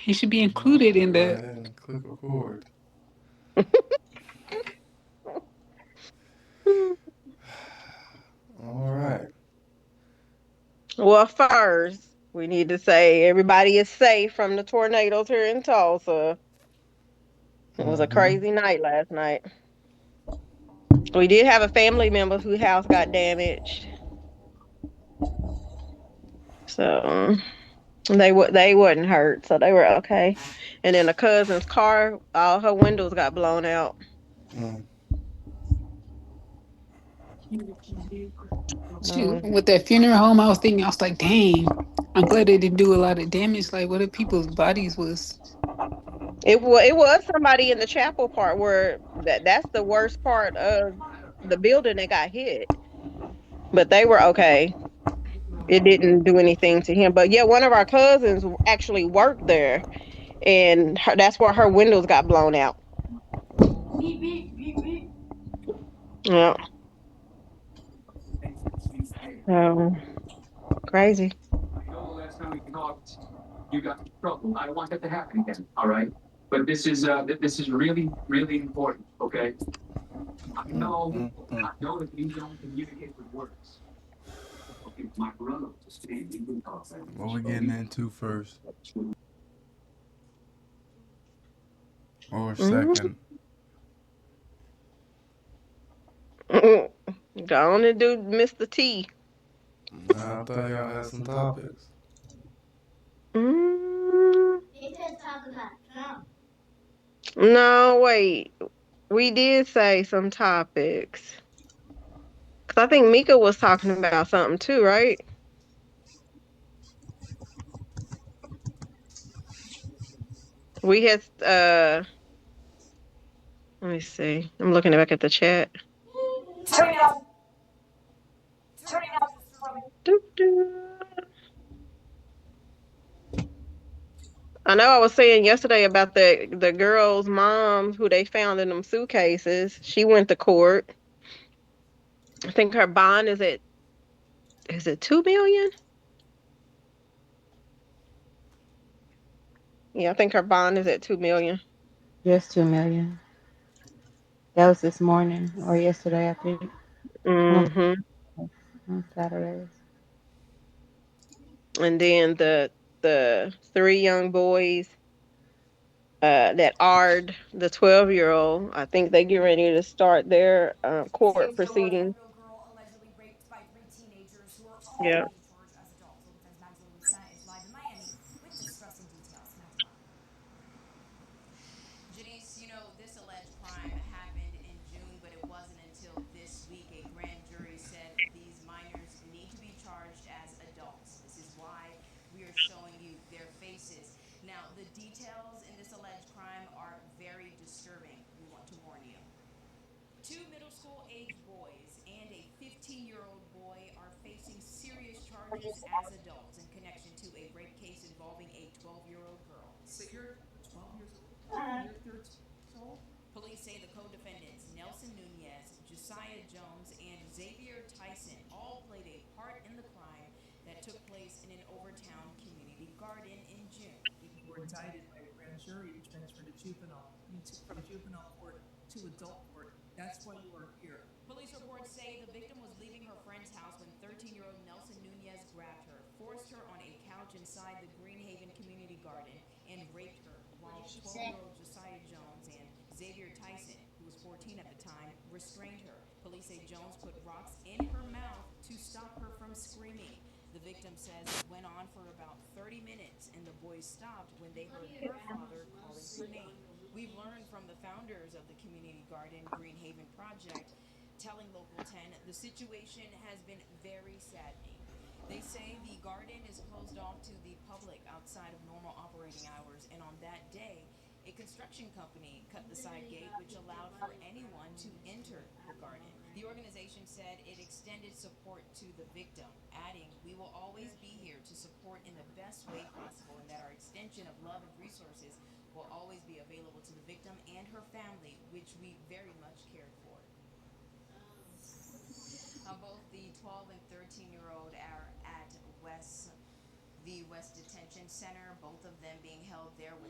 He should be You know, included in go that. ahead and click record. All right. Well, first, we need to say everybody is safe from the tornadoes here in Tulsa. It was a Mm-hmm. crazy night last night. We did have a family member whose house got damaged. So they wasn't hurt, so they were okay. And then a cousin's car, all her windows got blown out. Mm. Shoot, Um, with that funeral home, I was thinking, I was like, dang, I'm glad they didn't do a lot of damage. Like, what if people's bodies was? it was somebody in the chapel part where that's the worst part of the building that got hit, but they were okay. It didn't do anything to him. But yeah, one of our cousins actually worked there, and that's where her windows got blown out. Yeah, so crazy. I know the last time we talked, you got in trouble. I don't want that to happen again. All right, but this is really really important. Okay, Mm, mm, I mm. know that you don't communicate with words. Okay, my brother just saying you can talk about What this, we getting into first or Mhm. second? Go on and do Mr. T. I thought y'all had some topics. Mm, no, wait. We did say some topics. Cause I think Mika was talking about something too, right? We had let me see. I'm looking back at the chat. Doo, doo. I know I was saying yesterday about the girl's mom who they found in them suitcases. She went to court. I think her bond is it 2 million? Yeah, I think her bond is at 2 million. Just 2 million. That was this morning or yesterday after on Hmm. Saturdays. And then the three young boys that are the 12-year-old. I think they get ready to start their court proceedings. Girl allegedly raped by three teenagers who are all Yeah. being charged as adults. Local 10's Magdalene Lucena is live in Miami with distressing details. Magdalene. Janice, you know, this alleged crime happened in June, but it wasn't until this week a grand jury said these minors need to be charged as adults. This is why we are showing you their faces. Now, the details in this alleged crime are very disturbing. We want to warn you. Two middle school age boys and a 15-year-old boy are facing serious charges as adults in connection to a rape case involving a 12-year-old girl. So you're 12 years old and you're 13 years old? Police say the co-defendants, Nelson Nunez, Josiah Jones, and Xavier Tyson, all played a part in the crime that took place in an Overtown community garden in June. You were indicted by a grand jury and transferred to juvenile. You took from juvenile court to adult court. That's why you are here. Police reports say the victim was leaving her friend's house when 13-year-old Nelson Nunez grabbed her, forced her on a couch inside the Greenhaven Community Garden, and raped her, while 12-year-old Josiah Jones and Xavier Tyson, who was 14 at the time, restrained her. Police say Jones put rocks in her mouth to stop her from screaming. The victim says it went on for about 30 minutes, and the boys stopped when they heard her father calling her name. We've learned from the founders of the Community Garden Greenhaven Project, telling Local 10 the situation has been very saddening. They say the garden is closed off to the public outside of normal operating hours, and on that day, a construction company cut the side gate, which allowed for anyone to enter the garden. The organization said it extended support to the victim, adding, "We will always be here to support in the best way possible, and that our extension of love and resources will always be available to the victim and her family, which we very much cared for." Both the 12 and 13-year-old are at West Detention Center, both of them being held there with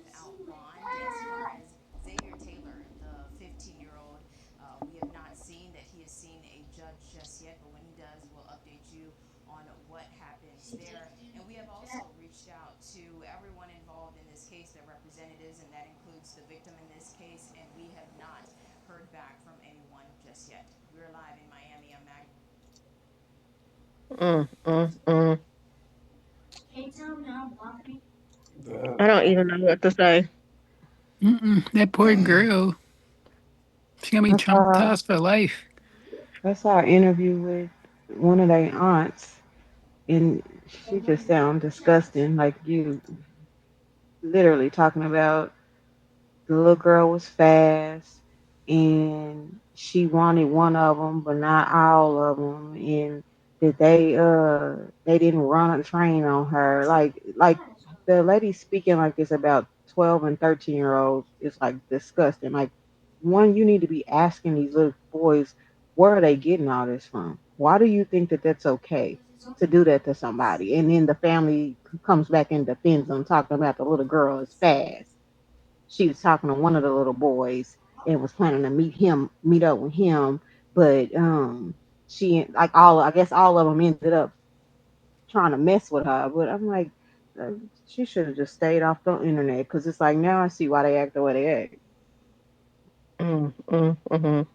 just yet, but when he does, we'll update you on what happens there. And we have also reached out to everyone involved in this case, their representatives, and that includes the victim in this case, and we have not heard back from anyone just yet. We're live in Miami. I'm Mag. Mm, mm, mm. That I don't even know what to say. That poor girl. She's gonna be I saw traumatized for life. I saw an interview with one of their aunts, and she just sound disgusting. Like you literally talking about the little girl was fast, and she wanted one of them, but not all of them, and that they didn't run a train on her. Like the lady speaking like this about 12 and 13-year olds is like disgusting. Like one, you need to be asking these little boys where are they getting all this from? Why do you think that that's okay to do that to somebody? And then the family comes back and defends them, talking about the little girl is fast. She was talking to one of the little boys and was planning to meet up with him, but she like all I guess all of them ended up trying to mess with her. But I'm like, uh, she should have just stayed off the internet because it's like now I see why they act the way they act. Mm, mm, mm.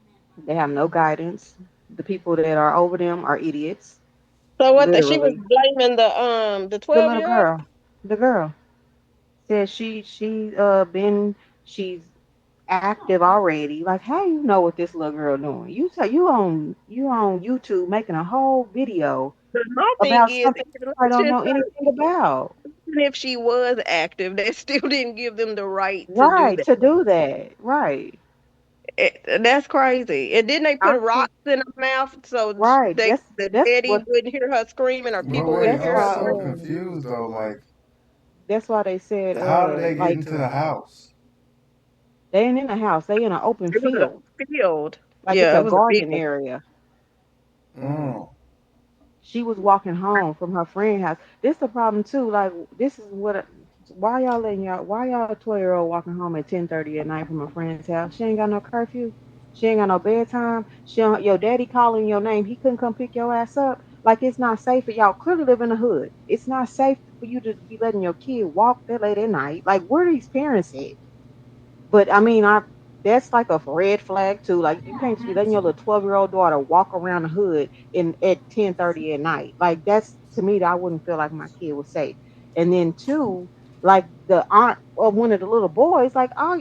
They have no guidance. The people that are over them are idiots, So what? She was literally. blaming the The 12 little year old. girl, the girl said she's active already. Like, how you know what this little girl doing? You say you on YouTube making a whole video My thing about is, something I don't know anything about. even if she was active, they still didn't give them the right to do Right, that. to do that. Right. That's crazy. And then they put I think rocks in her mouth so right. they the That's daddy what wouldn't hear her screaming or But people wait, wouldn't that's hear I'm her why so screaming. confused though. Like, that's why they said how did they get like into the house? they ain't in a house, they in an open It was field. a field. Like it's Yeah, a it was a garden field. area. Mm. She was walking home from her friend's house. This the problem too. Like this is what. Why y'all 12-year-old walking home at 10:30 at night from a friend's house? She ain't got no curfew. She ain't got no bedtime. She don't, your daddy calling your name. He couldn't come pick your ass up. Like it's not safe for y'all. Clearly live in the hood. It's not safe for you to be letting your kid walk that late at night. Like where are these parents at? But I mean, I that's like a red flag too. Like you can't just be letting your little 12-year-old daughter walk around the hood in at 10:30 at night. Like that's to me, I wouldn't feel like my kid was safe. And then two, like the aunt of one of the little boys, like oh,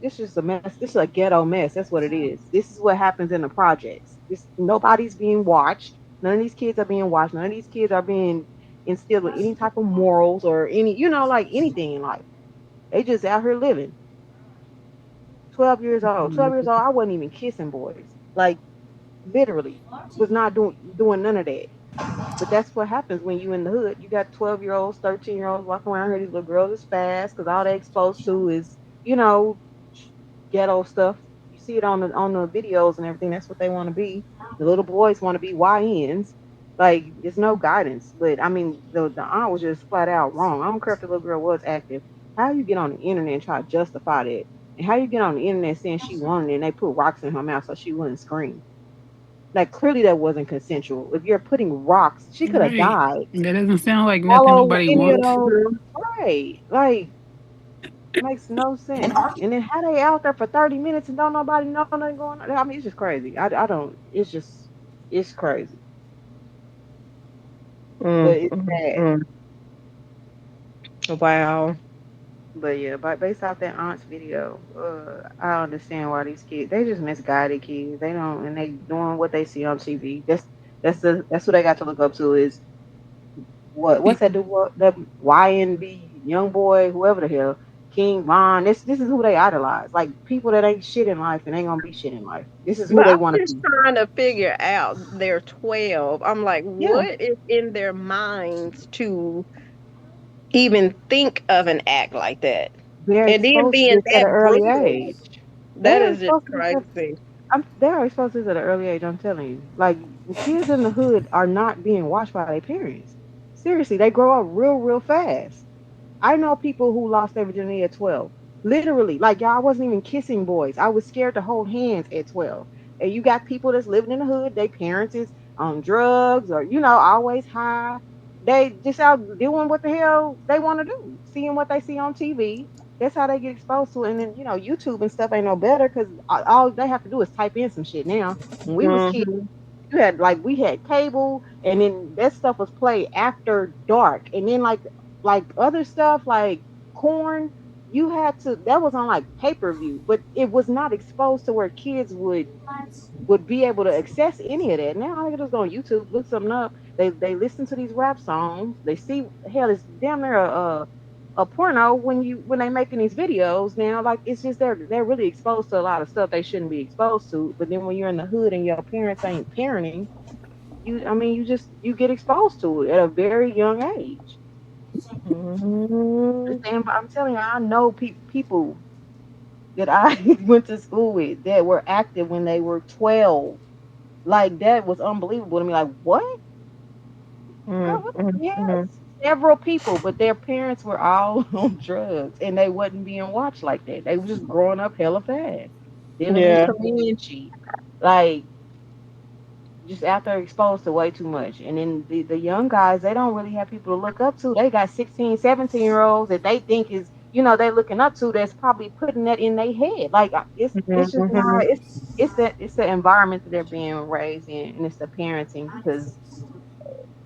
this is a mess. This is a ghetto mess. That's what it is. This is what happens in the projects. This nobody's being watched. None of these kids are being watched. None of these kids are being instilled with any type of morals or any, like anything in life. They just out here living. 12 years old. 12 years old, I wasn't even kissing boys. Like literally was not doing none of that. But that's what happens when you in the hood. You got 12-year-olds, 13-year-olds walking around here. These little girls is fast because all they exposed to is, you know, ghetto stuff. You see it on the videos and everything. That's what they want to be. The little boys want to be YNs. Like there's no guidance. But I mean, the aunt was just flat out wrong. I don't care if the little girl was active. How you get on the internet and try to justify that? And how you get on the internet saying she wanted it and they put rocks in her mouth so she wouldn't scream? Like clearly that wasn't consensual. If you're putting rocks, she could have Right. died That doesn't sound like nothing all over nobody any of wants. those. Mhm. Right. Like makes no sense. And then how they out there for 30 minutes and don't nobody know nothing going on? I mean, it's just crazy. I don't. It's crazy, but Mm, it's mm, sad. mm. Wow. But yeah, but based off that aunt's video, I understand why these kids they just misguided kids. They don't and they doing what they see on TV. That's what they got to look up to is what's that do what the YNB young boy whoever the hell King Von. This is who they idolize. Like people that ain't shit in life and ain't gonna be shit in life. This is who But they I'm want to just be. trying to figure out they're 12. I'm like, Yeah, what is in their minds to even think of an act like that? they're And then exposed to being this at an that early brutal. age. They That are is just exposed to this. crazy. They're exposed to this at an early age. I'm telling you, like the kids in the hood are not being watched by their parents. Seriously, they grow up real, real fast. I know people who lost their virginity at 12. Literally, like y'all, I wasn't even kissing boys. I was scared to hold hands at 12. And you got people that's living in the hood, their parents is on drugs or, always high. They just out doing what the hell they want to do, seeing what they see on TV. That's how they get exposed to it. And then, YouTube and stuff ain't no better because all they have to do is type in some shit now. When we was kids, Mm-hmm. you had like we had cable, and then that stuff was played after dark, and then like other stuff like corn, you had to that was on like pay-per-view, but it was not exposed to where kids would be able to access any of that. Now I can just go on YouTube, look something up. They listen to these rap songs. They see hell, it's damn near a porno when they making these videos now. Like it's just they're really exposed to a lot of stuff they shouldn't be exposed to. But then when you're in the hood and your parents ain't parenting, you get exposed to it at a very young age. Mm-hmm. But I'm telling you, I know people that I went to school with that were active when they were 12. Like that was unbelievable to me. Like what? Girl, what? Mm-hmm. Yes, several people, but their parents were all on drugs and they wasn't being watched like that. They were just growing up hella fast, dealing in Yeah. Comanche, like just out there exposed to way too much. And then the young guys, they don't really have people to look up to. They got 16, 17-year-olds that they think is, they looking up to that's probably putting that in their head. Like it's just Mm-hmm. not it's the environment that they're being raised in, and it's the parenting because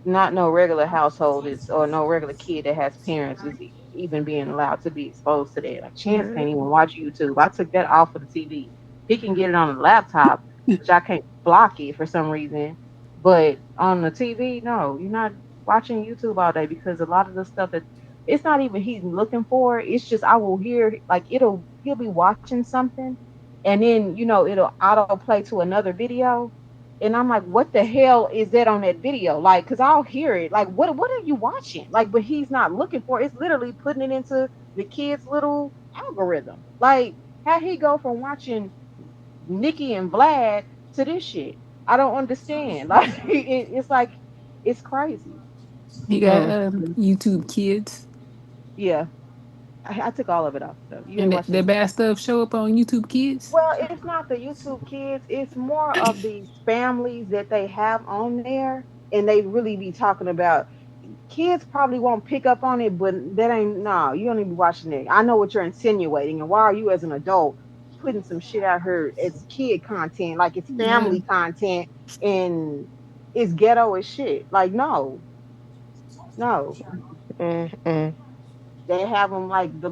not no regular household is or no regular kid that has parents is even being allowed to be exposed to that. Like Chance can't even watch YouTube. I took that off of the TV. He can get it on the laptop, which I can't block it for some reason. But on the TV, no, you're not watching YouTube all day because a lot of the stuff that it's not even he's looking for. It's just I will hear like he'll be watching something and then it'll auto play to another video and I'm like, what the hell is that on that video? Like, cause I'll hear it. Like, what are you watching? Like, but he's not looking for it. It's literally putting it into the kid's little algorithm. Like, how he go from watching Nikki and Vlad to this shit? I don't understand. Like, it's like it's crazy. You got Mm-hmm. YouTube Kids, Yeah, I took all of it off though. You and ain't the watching. bad stuff show up on YouTube Kids. Well, it's not the YouTube kids. It's more of these families that they have on there, and they really be talking about. Kids probably won't pick up on it, but that ain't no. You don't even be watching it. I know what you're insinuating, and why are you, as an adult, putting some shit out here as kid content, like it's Yeah. family content, and it's ghetto as shit. Like no, no. Mm-hmm. They have them like the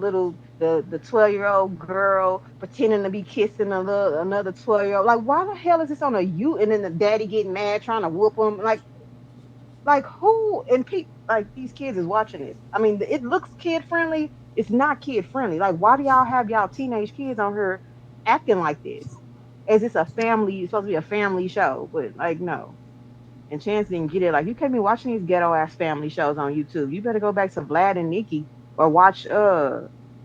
12-year-old girl pretending to be kissing another 12-year-old. Like, why the hell is this on a you? And then the daddy getting mad trying to whoop them. Like who and like these kids is watching this. I mean, it looks kid friendly. It's not kid friendly. Like, why do y'all have y'all teenage kids on here acting like this? As it's a family, it's supposed to be a family show, but like no. And Chance didn't get it. Like, you can't be watching these ghetto ass family shows on YouTube. You better go back to Vlad and Nikki or watch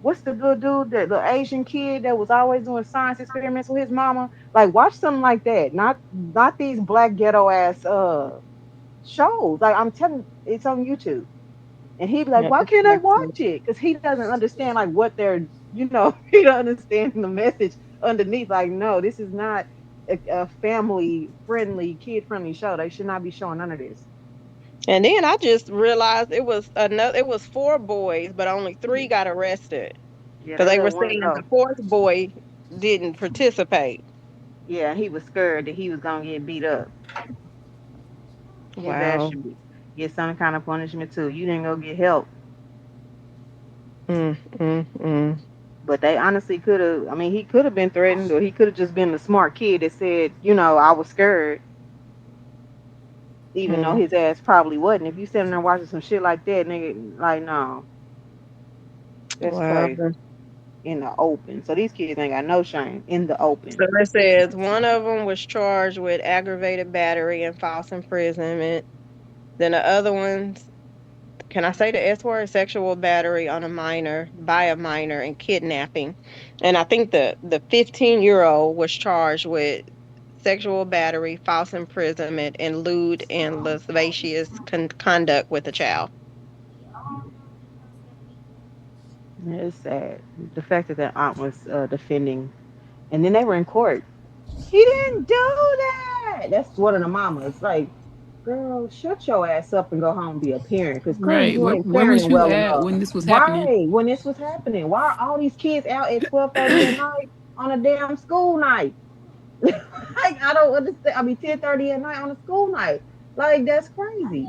what's the good dude, the Asian kid that was always doing science experiments with his mama? Like, watch something like that. Not these black ghetto ass shows. Like, I'm telling, it's on YouTube. And he'd be like, Yeah. why can't I watch it? Because he doesn't understand like what they're, he don't understand the message underneath. Like, no, this is not a family friendly, kid friendly show. They should not be showing none of this. And then I just realized it was four boys, but only three got arrested Yeah, because they they let were one saying the go. fourth boy didn't participate. Yeah, he was scared that he was gonna get beat up. His ass Wow. should get some kind of punishment too. You didn't go get help. Mm-mm-mm. But they honestly could have. I mean, he could have been threatened, or he could have just been the smart kid that said, I was scared, even though Mm. his ass probably wasn't. If you sitting there watching some shit like that, nigga, like no, that's Wow. crazy. In the open, so these kids ain't got no shame in the open. So it says one of them was charged with aggravated battery and false imprisonment. Then the other ones, can I say the S word? Sexual battery on a minor, by a minor, and kidnapping. And I think the 15-year-old was charged with sexual battery, false imprisonment, and lewd and lascivious conduct with a child. It's sad. The fact that aunt was defending, and then they were in court. He didn't do that. That's one of the mamas. Like, girl, shut your ass up and go home and be a parent. Because clearly Right. you ain't Where was parenting you well at enough. when this was happening? Right. When this was happening. Why are all these kids out at 12:30 at night on a damn school night? Like, I don't understand. I mean, 10:30 at night on a school night. Like, that's crazy.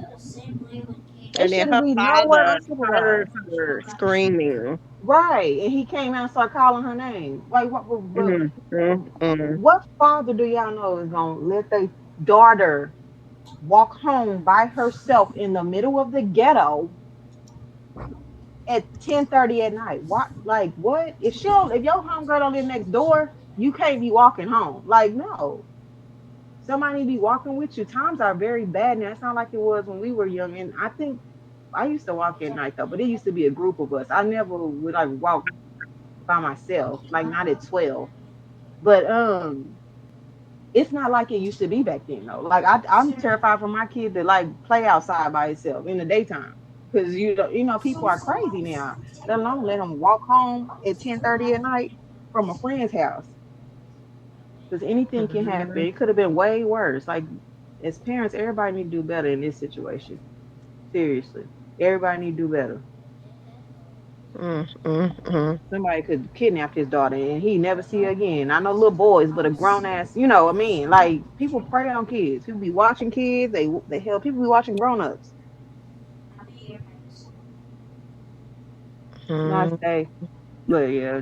They And then shouldn't her be nowhere father heard unsupervised. her screaming. Right. And he came out and started calling her name. Like, what, Mm, mm, mm. what father do y'all know is going to let their daughter walk home by herself in the middle of the ghetto at 10:30 at night? What, like, what? If your homegirl don't live next door, you can't be walking home. Like, no. Somebody be walking with you. Times are very bad now. It's not like it was when we were young. And I think I used to walk at night though, but it used to be a group of us. I never would like walk by myself, like not at 12. But it's not like it used to be back then though. Like I'm terrified for my kid to like play outside by himself in the daytime. Because people are crazy now. Let alone let him walk home at 10:30 at night from a friend's house. Because anything can happen. Mhm. It could have been way worse. Like as parents, everybody need to do better in this situation. Seriously. Everybody need to do better. Mm, mm, mm. Somebody could kidnap his daughter and he never see her again. I know little boys, but a grown ass, you know what I mean? Like people prey on kids. People be watching kids. They hell people be watching grown ups. Not Mm. safe. But yeah,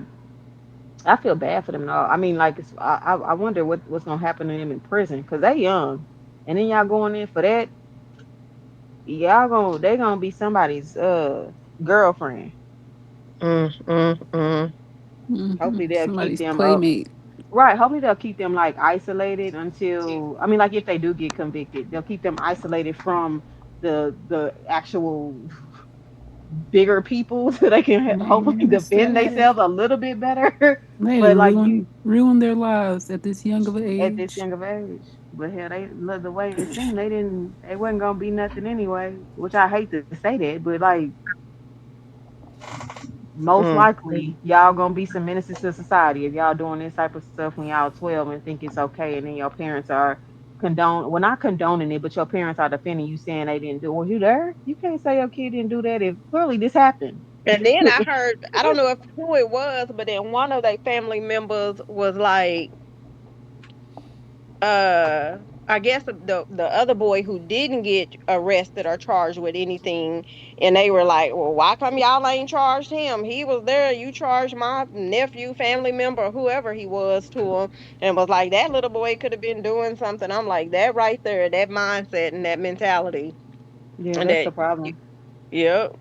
I feel bad for them though. I mean, like I wonder what's gonna happen to them in prison because they young, and then y'all going in for that. They gonna be somebody's girlfriend. Mm, mm, mm. Hopefully they'll keep Somebody's them up. playmate. Right. Hopefully they'll keep them like isolated until I mean like if they do get convicted, they'll keep them isolated from the actual bigger people so they can hopefully Man, that's defend sad. themselves a little bit better. They But done like you ruin their lives at this young of an at this age. young of age. But hell they look the way it seemed they wasn't gonna be nothing anyway. Which I hate to say that, but like most Mm, mm. likely y'all gonna be some menaces to society if y'all doing this type of stuff when y'all 12 and think it's okay and then your parents are not condoning it but your parents are defending you saying they didn't do it. Was you there? You can't say your kid didn't do that if clearly this happened. And then I heard, I don't know if who it was, but then one of their family members was like, uh I guess the other boy who didn't get arrested or charged with anything, and they were like, well, why come y'all ain't charged him? He was there. You charged my nephew, family member, whoever he was, to him, and was like, that little boy could have been doing something. I'm like, that right there, that mindset and that mentality, Yeah, and that's that, the problem. yep.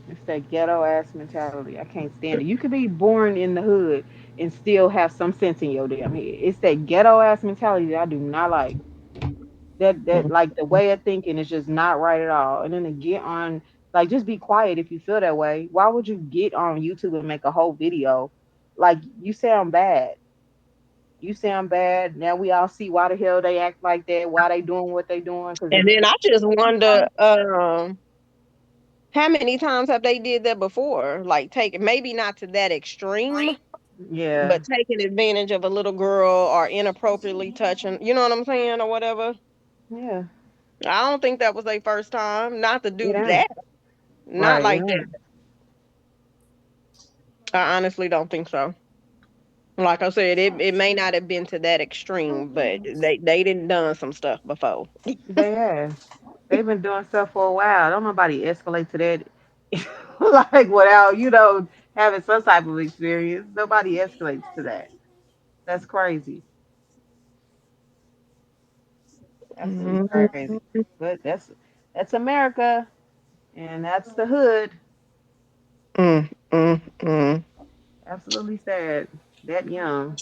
It's that ghetto ass mentality. I can't stand it. You could be born in the hood and still have some sense in your damn head. It's that ghetto ass mentality that I do not like. That like the way of thinking is just not right at all. And then to get on like just be quiet if you feel that way. Why would you get on YouTube and make a whole video? Like you sound bad. You sound bad. Now we all see why the hell they act like that, why they doing what they doing, because And it's then I just wonder, how many times have they did that before? Like taking, maybe not to that extreme, yeah, but taking advantage of a little girl or inappropriately touching, you know what I'm saying, or whatever. yeah. I don't think that was their first time. Not to It do ain't. that. Not Right, it like that. ain't. I honestly don't think so. Like I said, it may not have been to that extreme, but they didn't done some stuff before. They have. They've been doing stuff for a while. Don't nobody escalate to that like without, having some type of experience. Nobody escalates to that. That's crazy. Absolutely crazy. Mhm. But that's America and that's the hood. Mm, mm, mm. Absolutely sad. That young.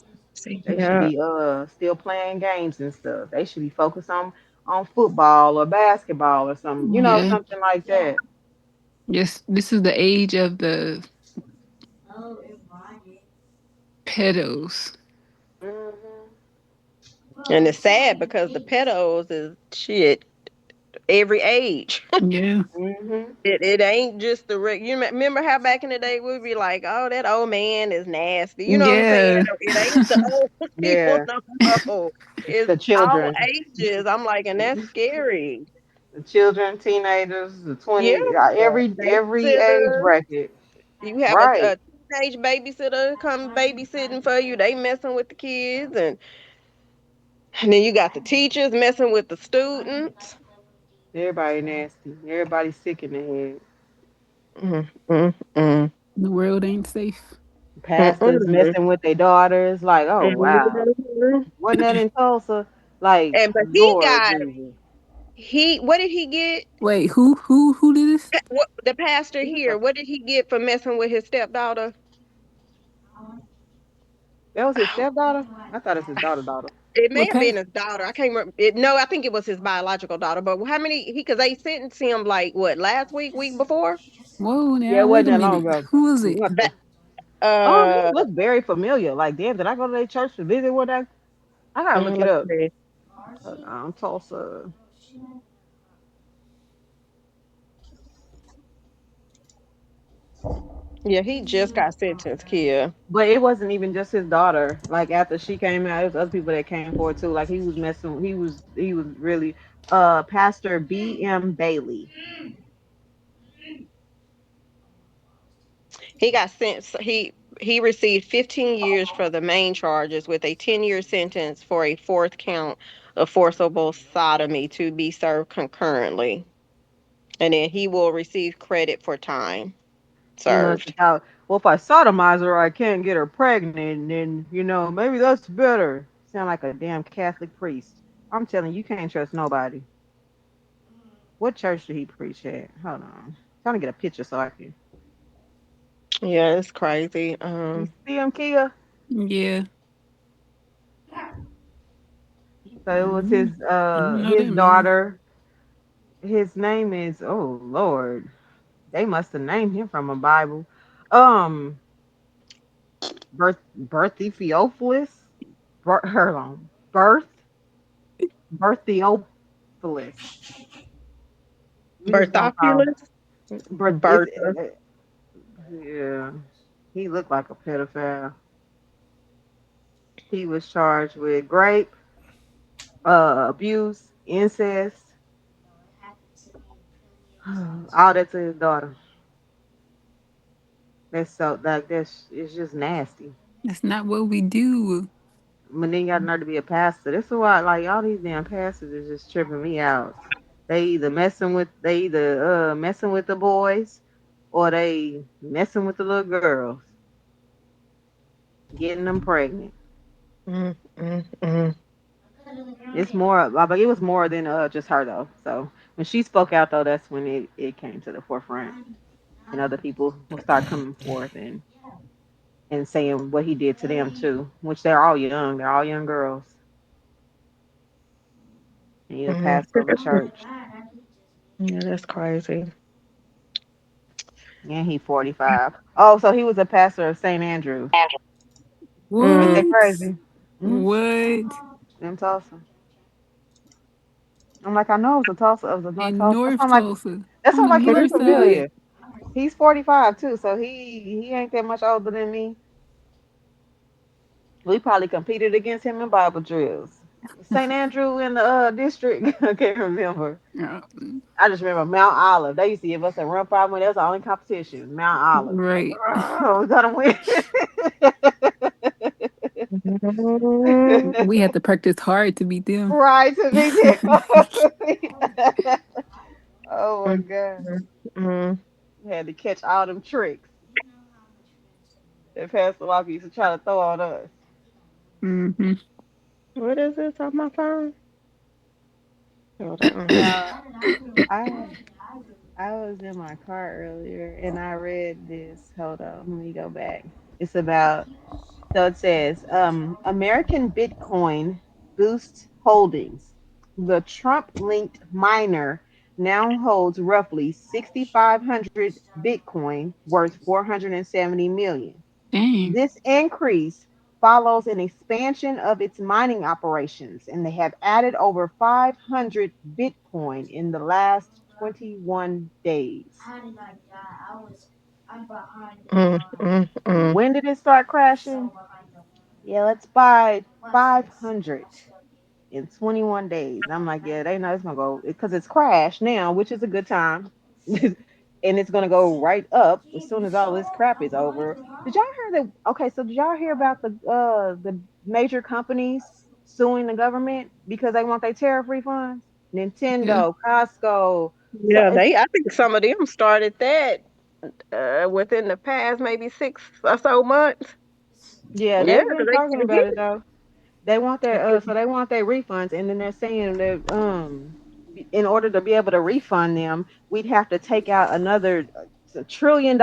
They should Yeah. be still playing games and stuff. They should be focused on football or basketball or something, Yeah. something like that. Yes, this is the age of the pedos. Hmm. And it's sad because the pedos is shit. every age. Yeah. Mm-hmm. It ain't just the remember how back in the day we'd be like, oh, that old man is nasty. You know what I'm saying? Yeah. It ain't the old people Yeah. no more. It's The all children. ages. I'm like, and that's scary. The children, teenagers, the Yeah, 20, every age babysitter. bracket. You have Right. a teenage babysitter come babysitting for you. They messing with the kids, and then you got the teachers messing with the students. Everybody nasty. Everybody sick in the head. Mm, mm, mm, The world ain't safe. Pastors mm, messing with their daughters. Like, oh wow. mm. Wasn't that in Tulsa? Like, And but he Lord got Jesus. what did he get? Wait, who did this? What the pastor Yeah. here? What did he get for messing with his stepdaughter? That was his stepdaughter? I thought it was his daughter. It may What have been past? his daughter. I can't remember. No, I think it was his biological daughter. But how many? Because they sentenced him like what last week, week before. Whoa, Yeah, now it wait wasn't a that long minute. ago. Who is it? What But the? He uh, looked very familiar. Like, damn, did I go to their church to visit one day? I gotta look it let's up. see. Tulsa. Yeah, he just got sentenced, Kia. But it wasn't even just his daughter. Like after she came out, there was other people that came forward too. Like he was messing. He was really Pastor B.M. Bailey. He got sent. He received 15 years for the main charges, with a 10-year sentence for a fourth count of forcible sodomy to be served concurrently, and then he will receive credit for time He must served. have thought, well, if I sodomize her, I can't get her pregnant, and then maybe that's better. Sound like a damn Catholic priest. I'm telling you, you can't trust nobody. What church did he preach at? Hold on, trying to get a picture so I can. Yeah, it's crazy. You see him, Kia? Yeah. So it was Mm, I don't know his that man. daughter. His name is, oh Lord. They must have named him from a Bible. Um, Berthy Theophilus. Hold on. Bertheophilus. We just gonna call Bartholomew. Bert. Bertha. Yeah. He looked like a pedophile. He was charged with rape, abuse, incest, all that to his daughter. That's so like that's it's just nasty. That's not what we do. But then you got nerve to be a pastor. That's why like all these damn pastors is just tripping me out. They either messing with the boys or they messing with the little girls, getting them pregnant. Mm, mm, mm. It's more but it was more than just her though. So when she spoke out though, that's when it came to the forefront and other people will start coming forth and saying what he did to them too, which they're all young. They're all young girls. And he's a Mm. pastor of a church. Yeah, that's crazy. And he 45. Oh, so he was a pastor of St. Andrew. Ain't that What? crazy? Mm-hmm. What? In Tulsa. I'm like, I know it was a Tulsa. It was a North In Tulsa. North Tulsa. That On sound the like he north looked side. familiar. He's 45 too, so he ain't that much older than me. We probably competed against him in Bible drills. St. Andrew in the district. I can't remember. Uh, I just remember Mount Olive. They used to give us a run five when that was the only competition. Mount Olive. Like, right. oh, we're gonna win. Mm, We had to practice hard to beat them. Right to be there. Oh my mm, god. mm. We had to catch all them tricks that Pastor Walker used to try to throw on us. Hmm. What is this on my phone? Hold on. Now, I I was in my car earlier and I read this. Hold on, let me go back. It's about So it says American Bitcoin boosts holdings. The Trump linked miner now holds roughly 6,500 Bitcoin worth 470 million. Dang. This increase follows an expansion of its mining operations, and they have added over 500 Bitcoin in the last 21 days. Mm. When did it start crashing? Yeah, let's buy 500 in 21 days. I'm like, yeah, they know it's gonna go because it's crashed now, which is a good time. And it's gonna go right up as soon as all this crap is over. Did y'all hear that? Okay, so did y'all hear about the major companies suing the government because they want their tariff refunds? Yeah. Nintendo, Costco. So Yeah, it's I think some of them started that within the past maybe 6 or so months. yeah, Yeah, they've 'cause been they talking couldn't about get it though. They want their refunds, and then they're saying that in order to be able to refund them, we'd have to take out another $1 trillion.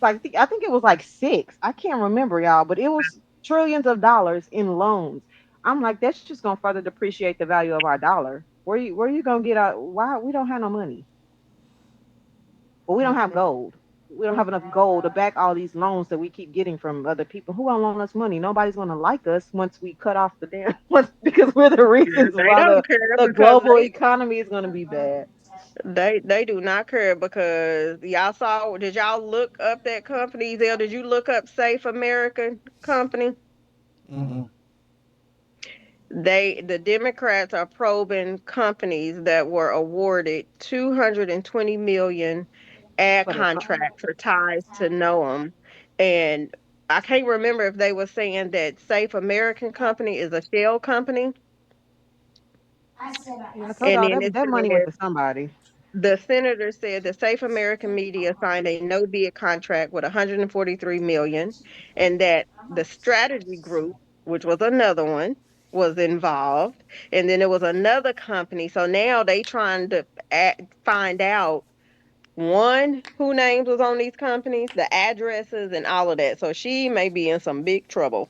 Like I think it was like six. I can't remember y'all, but it was trillions of dollars in loans. I'm like, that's just gonna further depreciate the value of our dollar. Where you gonna get out? Why we don't have no money? Well, we don't have gold. We don't have enough gold to back all these loans that we keep getting from other people. Who gonna loan us money? Nobody's gonna like us once we cut off the damn because we're the reasons they why don't the, care the because global economy is gonna be bad. they do not care because y'all saw, did y'all look up that company there? Did you look up Safe American Company? Mm-mm. The Democrats are probing companies that were awarded 220 million ad For the contracts or ties to Noam. And I can't remember if they were saying that Safe American Company is a shell company. yeah, I told And y'all then that it that money went said to somebody. the senator said the Safe American Media signed a no bid contract with 143 million, and that the strategy group, which was another one, was involved, and then there was another company. So now they trying to find out one who names was on these companies, the addresses, and all of that. So she may be in some big trouble.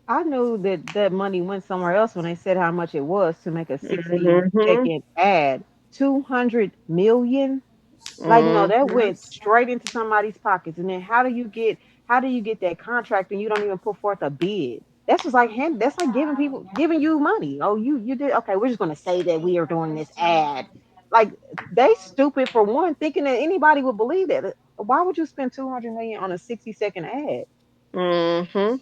I knew that that money went somewhere else when they said how much it was to make a 60 Hmm. second ad. 200 million. Like no, that Hmm. went straight into somebody's pockets. And then how do you get that contract and you don't even put forth a bid? That's just like that's like giving you money. Oh, you did okay, we're just gonna say that we are doing this ad. Like they stupid for one, thinking that anybody would believe that. Why would you spend 200 million on a 60-second ad? Hmm.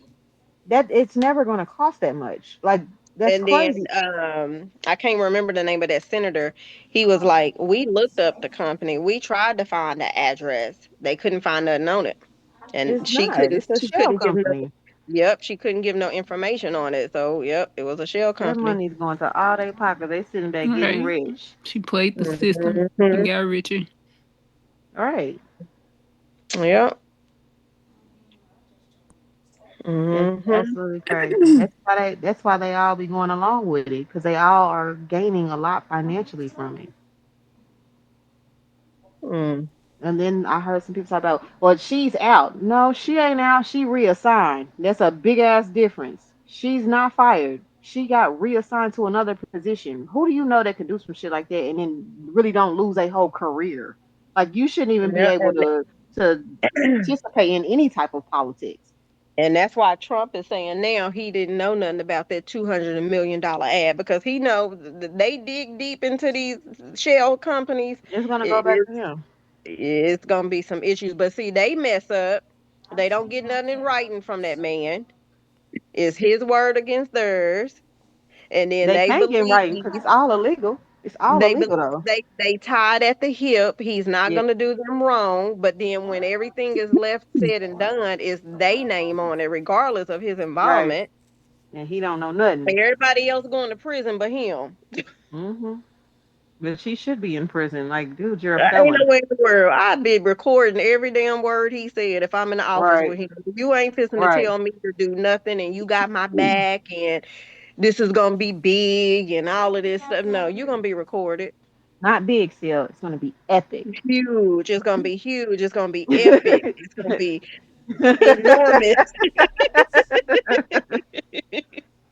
That it's never gonna cost that much. Like that's And then crazy. I can't remember the name of that senator. He was like, "We looked up the company. We tried to find the address. They couldn't find nothing on it, and It's not. It's a she shell couldn't give no. company. Yep, she couldn't give no information on it. So yep, it was a shell That company. money's going to all their pockets. They sitting there All getting right. rich. She played the system and Hmm. got richer. All right. Yep. It's Hmm. absolutely crazy. That's why they all be going along with it because they all are gaining a lot financially from it. Mm. And then I heard some people talk about, well, she's out. No, she ain't out. She reassigned. That's a big ass difference. She's not fired. She got reassigned to another position. Who do you know that could do some shit like that and then really don't lose a whole career? Like you shouldn't even be Yep. able to participate in any type of politics. And that's why Trump is saying now he didn't know nothing about that $200 million ad because he know they dig deep into these shell companies. It's gonna go back It, to him. it's gonna be some issues. But see, they mess up. They don't get nothing in writing from that man. It's his word against theirs, and then They they can't get believe right because it's all illegal. It's all they illegal believe though. they tied at the hip. He's not Yeah, gonna do them wrong. But then when everything is left said and done, it's they name on it, regardless of his right. involvement. And he don't know nothing. Everybody else going to prison but him. Hmm. But she should be in prison. Like, dude, you're a I ain't no felon. way in the world. I'd be recording every damn word he said if I'm in the office Right, with him. You ain't fixing to right. tell me to do nothing and you got my back and this is gonna be big and all of this stuff. No, you're gonna be recorded. Not big still. It's gonna be epic. Huge. It's gonna be huge. It's gonna be epic. It's gonna be enormous.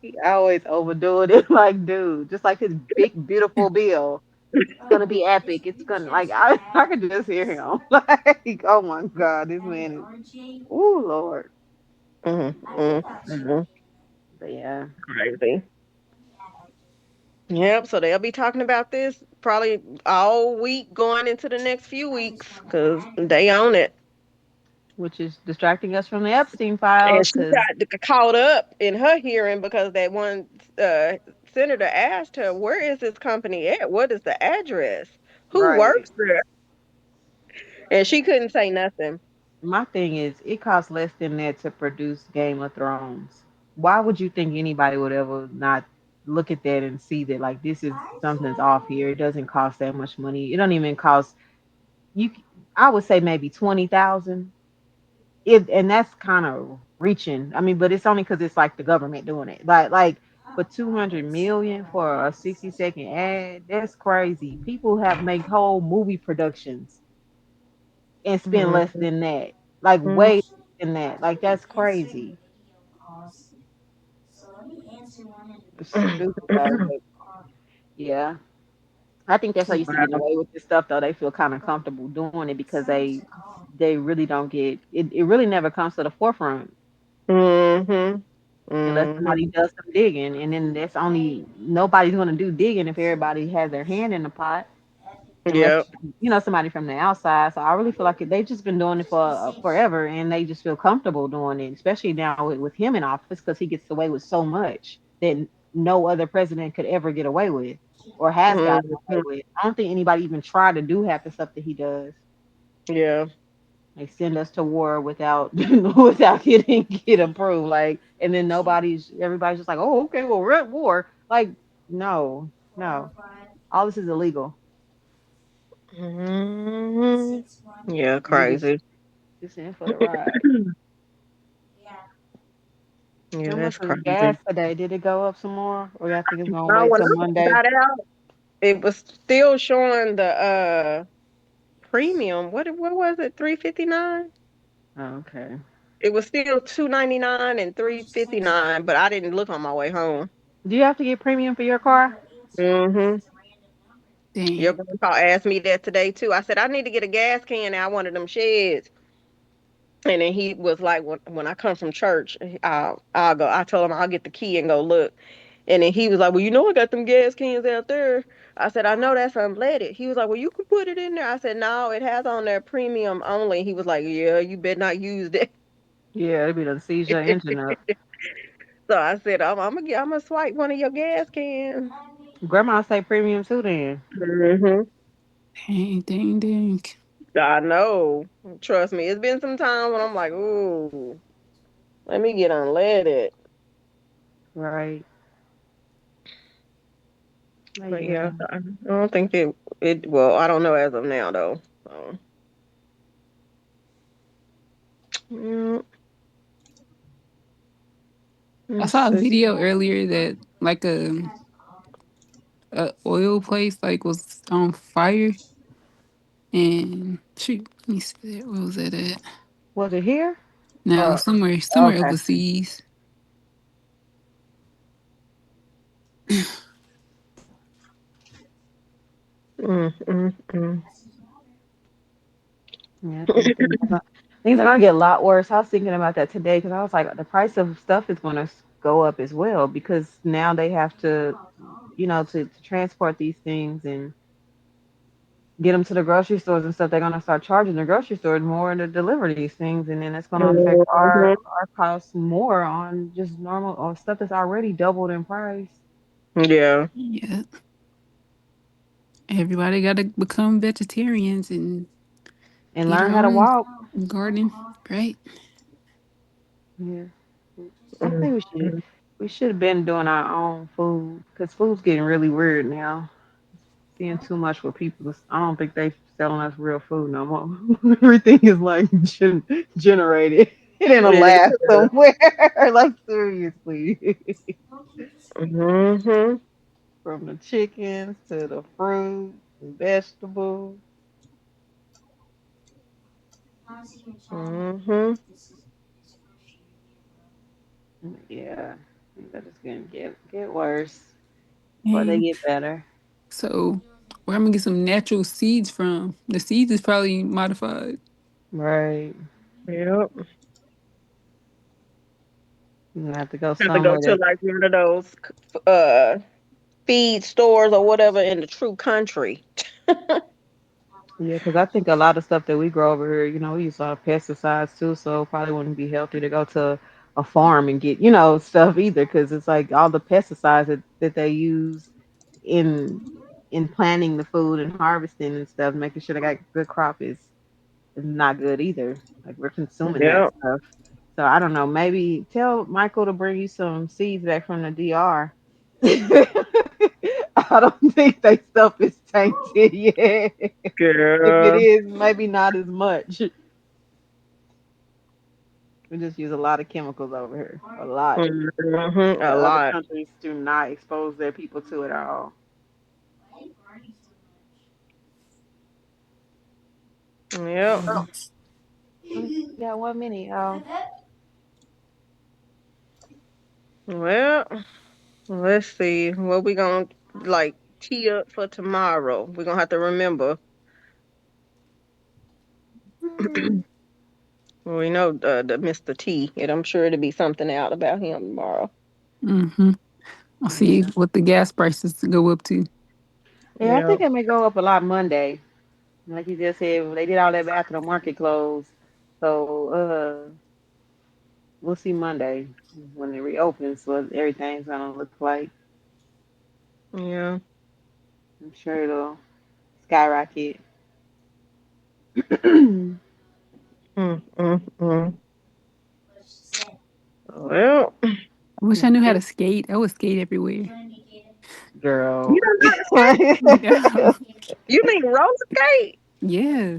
He always overdoing it. Like, dude, just like his big, beautiful bill. It's gonna be epic. It's gonna like I could just hear him. Like, oh my god, this man is. Oh Lord. Mm-hmm. But yeah. Crazy. Yep. So they'll be talking about this probably all week going into the next few weeks because they own it. Which is distracting us from the Epstein And files she because caught up in her hearing because that one uh, senator asked her, "Where is this company at? What is the address? Who right. works there?" And she couldn't say nothing. My thing is, it costs less than that to produce Game of Thrones. Why would you think anybody would ever not look at that and see that like this is something's off here? It doesn't cost that much money. It don't even cost you. I would say maybe 20,000. If and that's kind of reaching. I mean, but it's only because it's like the government doing it. Like for 200 million for a 60-second ad, that's crazy. People have make whole movie productions and spend less Mhm. than that. Like way less than that. Like that's crazy. It's stupid though, but yeah. I think that's how you used to getting Wow. away with this stuff though. They feel kind of comfortable doing it because they really don't get it. It really never comes to the forefront Mhm. unless somebody Mhm. does some digging, and then that's only nobody's going to do digging if everybody has their hand in the pot, unless Yep. somebody from the outside. So I really feel like they've just been doing it for forever, and they just feel comfortable doing it, especially now with him in office because he gets away with so much that no other president could ever get away with or has gotten away Mhm. with. I don't think anybody even tried to do half the stuff that he does. Yeah. They send us to war without without get approved. Like, and then everybody's just like, oh, okay, well, we're at war. Like, no, no, all this is illegal. Mhm. Yeah, We just crazy. just in for the ride. Yeah, How much that's was gas crazy. today? Did it go up some more, or y'all think it's gonna Now wait when till I Monday? got out, it was still showing the premium. What was it? 359? Oh, okay. It was still 299 and 359, but I didn't look on my way home. Do you have to get premium for your car? Mhm. Your Dang. grandpa asked me that today too. I said I need to get a gas can and I wanted them sheds. And then he was like, when I come from church, I'll go. I told him I'll get the key and go look. And then he was like, well, I got them gas cans out there. I said, I know that's unleaded. He was like, well, you can put it in there. I said, no, it has on there premium only. He was like, yeah, you better not use that. Yeah, it'd be to seize your engine up. So I said, I'm gonna swipe one of your gas cans. Grandma say premium too. Then Hmm. Dang, dang, dang. I know. Trust me, it's been some time when I'm like, ooh, let me get unleaded. right? But But yeah, yeah. I don't think it. Well, I don't know as of now though. So, mm, I let's saw a see. video earlier that like a oil place like was on fire and shoot, let me see that. Where was that at? Was it here? No, Or somewhere okay. overseas. Mm, mm, mm. Yeah, I think things are gonna get a lot worse. I was thinking about that today because I was like, the price of stuff is gonna go up as well because now they have to, to transport these things and get them to the grocery stores and stuff. They're gonna start charging the grocery stores more to deliver these things, and then it's gonna affect our Mhm. our costs more on just normal or stuff that's already doubled in price. Yeah. Yeah. Everybody gotta become vegetarians and And eat learn our how to own walk. garden. Right. Yeah, I Mm, think mm. we should have been doing our own food because food's getting really weird now. Seeing too much with people. I don't think they selling us real food no more. Everything is like generated. It in a Yeah. lab somewhere. Like seriously. Mhm. From the chickens to the fruit, the vegetables. Mhm. Yeah. I think that is gonna get worse before they Dang. get better. So where I'm gonna get some natural seeds from? The seeds is probably modified. Right. Yep. You gonna have to go Have to go somewhere to that. like one of those feed stores or whatever in the true country. Yeah, because I think a lot of stuff that we grow over here, we use a lot of pesticides too, so it probably wouldn't be healthy to go to a farm and get, stuff either, because it's like all the pesticides that they use in planting the food and harvesting and stuff, making sure they got good crop is not good either. Like we're consuming that Yeah. stuff. So I don't know. Maybe tell Michael to bring you some seeds back from the DR. I don't think they stuff is tainted yet. If it Girl. is, maybe not as much. We just use a lot of chemicals over here. A lot. A The other lot. countries do not expose their people to it at all. Yep. Yeah, 1 minute, y'all. Well, let's see what we gonna like tee up for tomorrow. We're gonna have to remember. We know the Mr. T, and I'm sure it'll be something out about him tomorrow. Mm-hmm. I'll see Yeah. what the gas prices go up to. Yeah, I Yeah. think it may go up a lot Monday. Like you just said, they did all that after the market closed. So we'll see Monday when it reopens what everything's gonna look like. Yeah. I'm sure it'll skyrocket. Yeah, Mm. Well, I wish I knew how to skate. I would skate everywhere. girl. you don't know how to skate? No. You mean roller skate? Yeah.